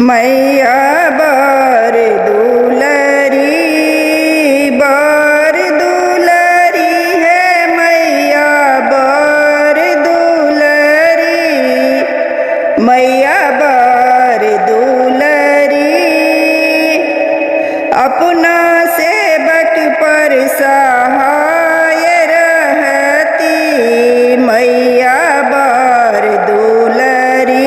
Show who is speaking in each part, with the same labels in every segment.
Speaker 1: मैया बर दुलरी है मैया बर दुलरी अपना सेवक पर सहाय रहती मैया बर दुलरी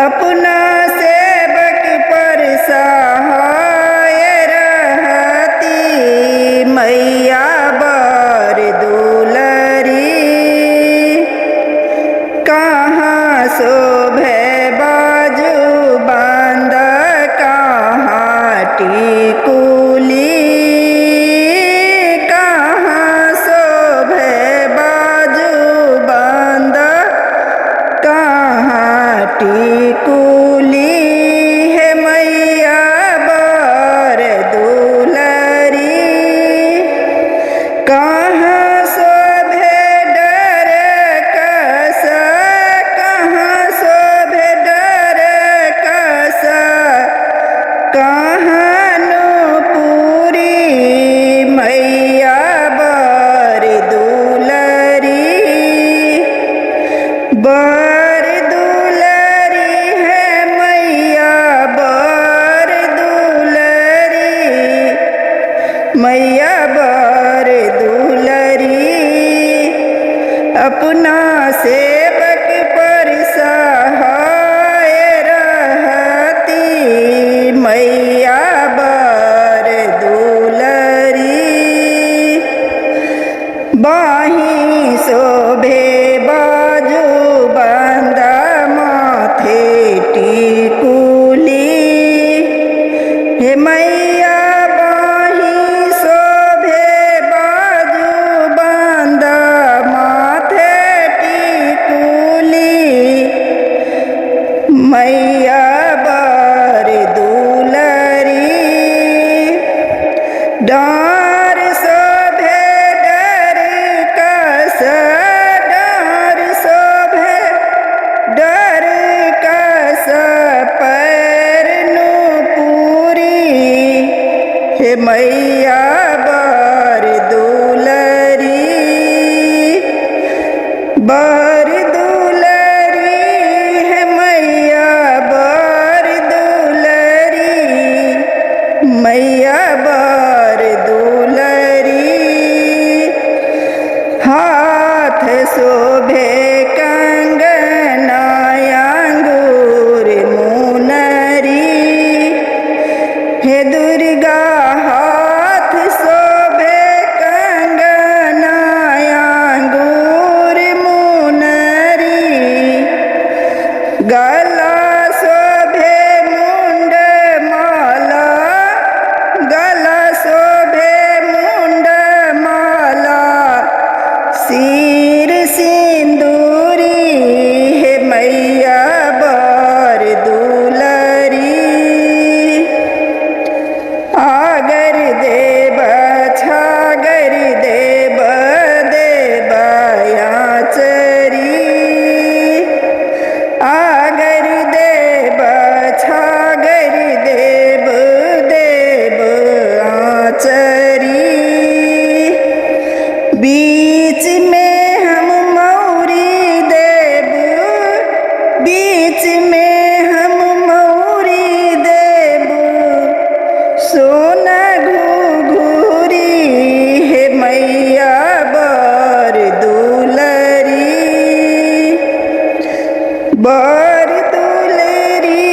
Speaker 1: अपना सेवक पर सहाय रहती मैया बर दुलरी कहाँ शोभे बाजू बांध कहाँ टिकुली कहाँ शोभे बाजू बांध कहाँ टिकुली है मैया बर दुलरी कहाँ शोभे डर कस कहाँ शोभे डर कस कहाँ नूपुरी मैया बर दुलरी बर दुलरी है मैया बर दुलरी मैया बर दुलरी अपना सेवक पर सहाय रहती मैया बर दुलरी बाही शोभे बाजू बांधा माथे टिकुली हे मैया बाही शोभे बाजू बांधा माथे टिकुली मैया बर दुलरी डार शोभे डर कस डार शोभे डर कस पैर नूपुरी हे मैया बर दुलरी बर दुलरी है मैया बर दुलरी मैया बर दुलरी हाथ शोभे कंगना अंगूर मुनरी हे दुर्गा हाथ शोभे कंगना अंगूर मुनरी गला शोभे मुंड माला गला शोभे मुंड माला सिर सिंदूरी हे मैया बर दुलरी आगर देव छागर देव देवयाचरी आगर देव छागर देव देव आचरी बीच में हम मौरी देव बीच में हम मौरी देव सोना घुघुरी हे मैया बर दुलरी बर दुलरी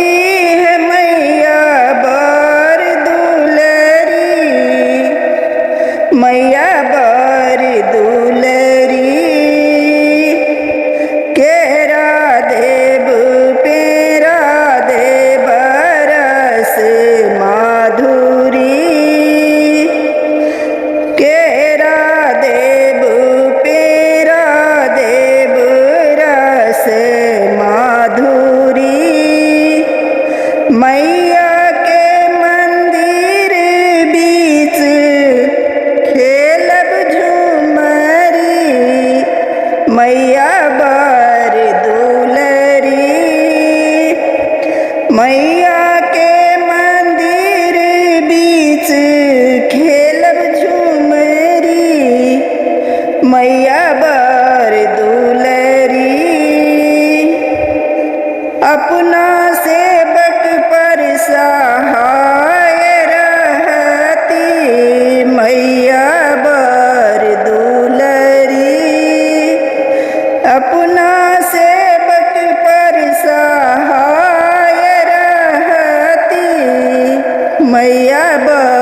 Speaker 1: है मैया बर दुलरी मैया बर दुलरी केरा देव पेरा देव रस माधुरी केरा देव पेरा देव रस माधुरी मैया के मंदिर बीच खेलब झूमरी मैया बर दुलरी मैया के मंदिर बीच खेलब झूमरी, मैया बर दुलरी, अपना सेवक पर सहाय रहती, मैया बर दुलरी, अपना सेवक पर सहाय रहती, मैया बर